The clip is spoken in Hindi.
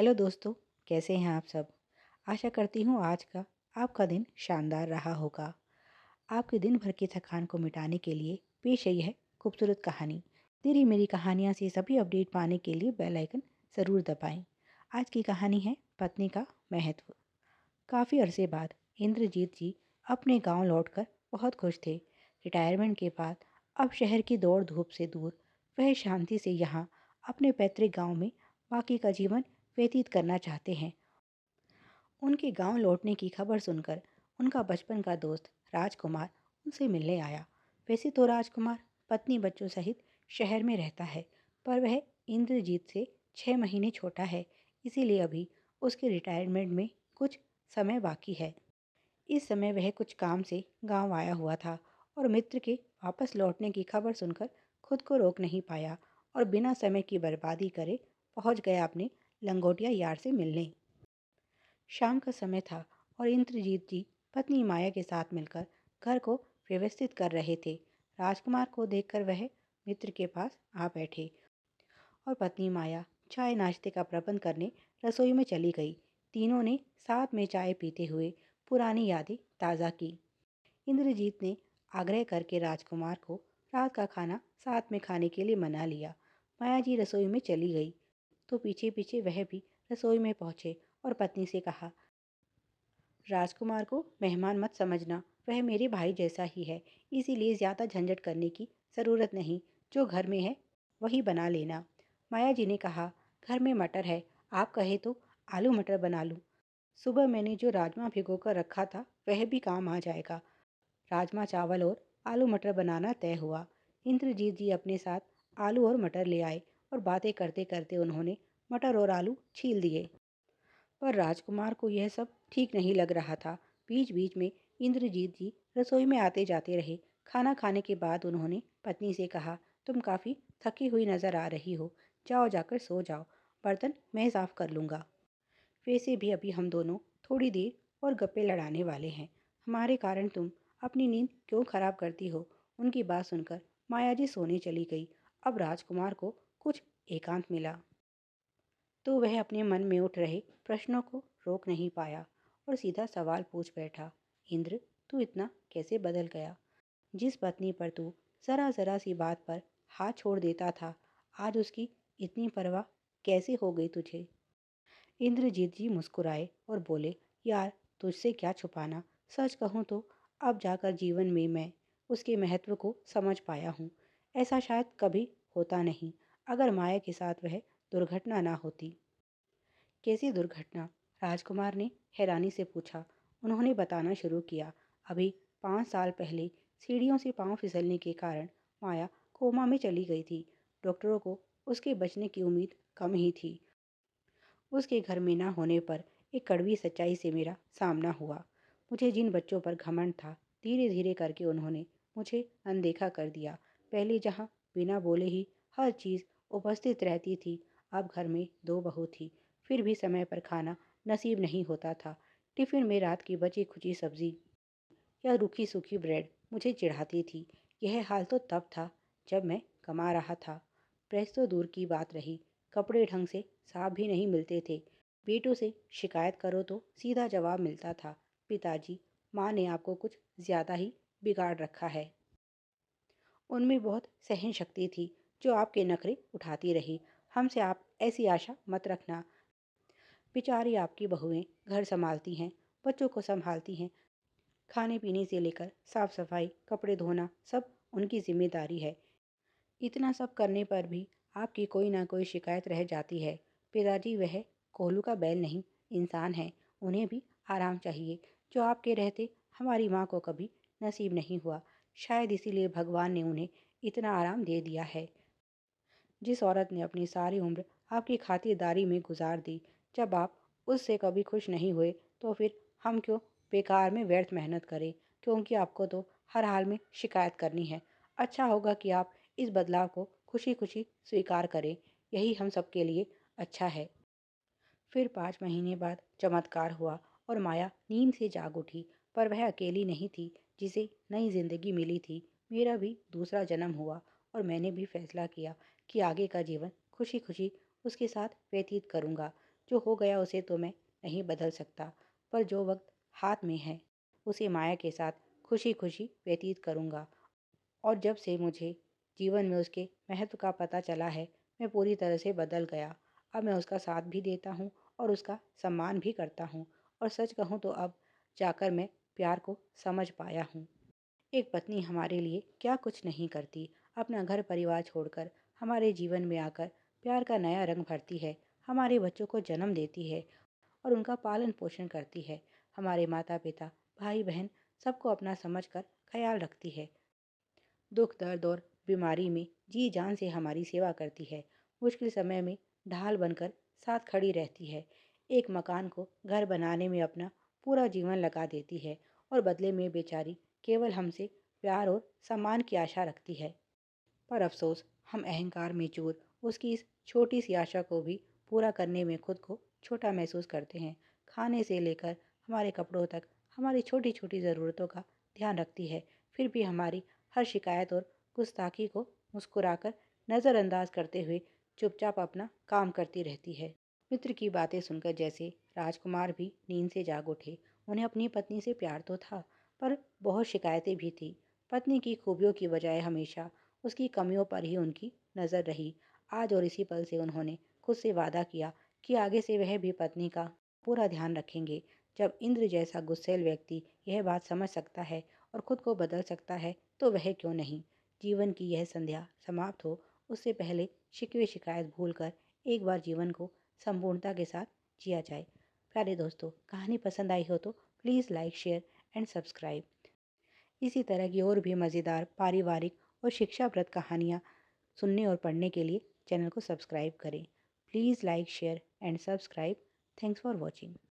हेलो दोस्तों, कैसे हैं आप सब। आशा करती हूँ आज का आपका दिन शानदार रहा होगा। आपके दिन भर की थकान को मिटाने के लिए पेश आई है खूबसूरत कहानी। तेरी मेरी कहानियाँ से सभी अपडेट पाने के लिए बेल आइकन ज़रूर दबाएं। आज की कहानी है पत्नी का महत्व। काफ़ी अरसे बाद इंद्रजीत जी अपने गांव लौटकर बहुत खुश थे। रिटायरमेंट के बाद अब शहर की दौड़ धूप से दूर वह शांति से यहाँ अपने पैतृक गांव में बाकी का जीवन व्यतीत करना चाहते हैं। उनके गांव लौटने की खबर सुनकर उनका बचपन का दोस्त राजकुमार उनसे मिलने आया। वैसे तो राजकुमार पत्नी बच्चों सहित शहर में रहता है, पर वह इंद्रजीत से 6 महीने छोटा है, इसीलिए अभी उसके रिटायरमेंट में कुछ समय बाकी है। इस समय वह कुछ काम से गांव आया हुआ था और मित्र के वापस लौटने की खबर सुनकर खुद को रोक नहीं पाया और बिना समय की बर्बादी करे पहुंच गया अपने लंगोटिया यार से मिलने। शाम का समय था और इंद्रजीत जी पत्नी माया के साथ मिलकर घर को व्यवस्थित कर रहे थे। राजकुमार को देखकर वह मित्र के पास आ बैठे और पत्नी माया चाय नाश्ते का प्रबंध करने रसोई में चली गई। तीनों ने साथ में चाय पीते हुए पुरानी यादें ताज़ा की। इंद्रजीत ने आग्रह करके राजकुमार को रात का खाना साथ में खाने के लिए मना लिया। माया जी रसोई में चली गई तो पीछे पीछे वह भी रसोई में पहुंचे और पत्नी से कहा, राजकुमार को मेहमान मत समझना, वह मेरे भाई जैसा ही है, इसीलिए ज़्यादा झंझट करने की ज़रूरत नहीं। जो घर में है वही बना लेना। माया जी ने कहा, घर में मटर है, आप कहे तो आलू मटर बना लूँ। सुबह मैंने जो राजमा भिगो कर रखा था वह भी काम आ जाएगा। राजमा चावल और आलू मटर बनाना तय हुआ। इंद्रजीत जी अपने साथ आलू और मटर ले आए और बातें करते करते उन्होंने मटर और आलू छील दिए। पर राजकुमार को यह सब ठीक नहीं लग रहा था। बीच बीच में इंद्रजीत जी रसोई में आते जाते रहे। खाना खाने के बाद उन्होंने पत्नी से कहा, तुम काफ़ी थकी हुई नज़र आ रही हो, जाओ जाकर सो जाओ, बर्तन मैं साफ़ कर लूँगा। वैसे भी अभी हम दोनों थोड़ी देर और गप्पे लड़ाने वाले हैं, हमारे कारण तुम अपनी नींद क्यों खराब करती हो। उनकी बात सुनकर माया जी सोने चली गई। अब राजकुमार को कुछ एकांत मिला तो वह अपने मन में उठ रहे प्रश्नों को रोक नहीं पाया और सीधा सवाल पूछ बैठा, इंद्र, तू इतना कैसे बदल गया। जिस पत्नी पर तू ज़रा ज़रा सी बात पर हाथ छोड़ देता था, आज उसकी इतनी परवाह कैसे हो गई तुझे। इंद्रजीत जी मुस्कुराए और बोले, यार, तुझसे क्या छुपाना, सच कहूँ तो अब जाकर जीवन में मैं उसके महत्व को समझ पाया हूँ। ऐसा शायद कभी होता नहीं अगर माया के साथ वह दुर्घटना ना होती। कैसी दुर्घटना? राजकुमार ने हैरानी से पूछा। उन्होंने बताना शुरू किया। अभी 5 साल पहले सीढ़ियों से पांव फिसलने के कारण माया कोमा में चली गई थी। डॉक्टरों को उसके बचने की उम्मीद कम ही थी। उसके घर में ना होने पर एक कड़वी सच्चाई से मेरा सामना हुआ। मुझे जिन बच्चों पर घमंड था, धीरे धीरे करके उन्होंने मुझे अनदेखा कर दिया। पहले जहाँ बिना बोले ही हर चीज़ उपस्थित रहती थी, अब घर में 2 बहू थी, फिर भी समय पर खाना नसीब नहीं होता था। टिफ़िन में रात की बची खुची सब्जी या रूखी सूखी ब्रेड मुझे चिढ़ाती थी। यह हाल तो तब था जब मैं कमा रहा था। प्रेस तो दूर की बात रही, कपड़े ढंग से साफ भी नहीं मिलते थे। बेटों से शिकायत करो तो सीधा जवाब मिलता था, पिताजी, माँ ने आपको कुछ ज़्यादा ही बिगाड़ रखा है। उनमें बहुत सहन शक्ति थी, जो आपके नखरे उठाती रही। हमसे आप ऐसी आशा मत रखना। बेचारी आपकी बहुएं घर संभालती हैं, बच्चों को संभालती हैं, खाने पीने से लेकर साफ सफाई, कपड़े धोना सब उनकी जिम्मेदारी है। इतना सब करने पर भी आपकी कोई ना कोई शिकायत रह जाती है। पिताजी, वह कोल्हू का बैल नहीं, इंसान है, उन्हें भी आराम चाहिए, जो आपके रहते हमारी माँ को कभी नसीब नहीं हुआ। शायद इसीलिए भगवान ने उन्हें इतना आराम दे दिया है। जिस औरत ने अपनी सारी उम्र आपकी खातिरदारी में गुजार दी, जब आप उससे कभी खुश नहीं हुए तो फिर हम क्यों बेकार में व्यर्थ मेहनत करें, क्योंकि आपको तो हर हाल में शिकायत करनी है। अच्छा होगा कि आप इस बदलाव को खुशी खुशी स्वीकार करें, यही हम सबके लिए अच्छा है। फिर 5 महीने बाद चमत्कार हुआ और माया नींद से जाग उठी। पर वह अकेली नहीं थी, जिसे नई जिंदगी मिली थी। मेरा भी दूसरा जन्म हुआ और मैंने भी फैसला किया कि आगे का जीवन खुशी खुशी उसके साथ व्यतीत करूंगा। जो हो गया उसे तो मैं नहीं बदल सकता, पर जो वक्त हाथ में है उसे माया के साथ खुशी खुशी व्यतीत करूँगा। और जब से मुझे जीवन में उसके महत्व का पता चला है, मैं पूरी तरह से बदल गया। अब मैं उसका साथ भी देता हूँ और उसका सम्मान भी करता हूँ। और सच कहूँ तो अब जाकर मैं प्यार को समझ पाया हूँ। एक पत्नी हमारे लिए क्या कुछ नहीं करती, अपना घर परिवार छोड़कर हमारे जीवन में आकर प्यार का नया रंग भरती है, हमारे बच्चों को जन्म देती है और उनका पालन पोषण करती है, हमारे माता पिता भाई बहन सबको अपना समझकर ख्याल रखती है, दुख दर्द और बीमारी में जी जान से हमारी सेवा करती है, मुश्किल समय में ढाल बनकर साथ खड़ी रहती है, एक मकान को घर बनाने में अपना पूरा जीवन लगा देती है और बदले में बेचारी केवल हमसे प्यार और सम्मान की आशा रखती है। पर अफसोस हम अहंकार में चूर उसकी इस छोटी सी आशा को भी पूरा करने में खुद को छोटा महसूस करते हैं। खाने से लेकर हमारे कपड़ों तक हमारी छोटी छोटी ज़रूरतों का ध्यान रखती है, फिर भी हमारी हर शिकायत और गुस्ताखी को मुस्कुराकर नज़रअंदाज करते हुए चुपचाप अपना काम करती रहती है। मित्र की बातें सुनकर जैसे राजकुमार भी नींद से जाग उठे। उन्हें अपनी पत्नी से प्यार तो था, पर बहुत शिकायतें भी थी। पत्नी की खूबियों की बजाय हमेशा उसकी कमियों पर ही उनकी नज़र रही। आज और इसी पल से उन्होंने खुद से वादा किया कि आगे से वह भी पत्नी का पूरा ध्यान रखेंगे। जब इंद्र जैसा गुस्सैल व्यक्ति यह बात समझ सकता है और खुद को बदल सकता है, तो वह क्यों नहीं। जीवन की यह संध्या समाप्त हो उससे पहले शिकवे शिकायत भूलकर एक बार जीवन को संपूर्णता के साथ जिया जाए। प्यारे दोस्तों, कहानी पसंद आई हो तो please like share and subscribe. इसी तरह की और भी मज़ेदार पारिवारिक और शिक्षाप्रद कहानियाँ सुनने और पढ़ने के लिए चैनल को सब्सक्राइब करें। Please like share and subscribe. Thanks for watching.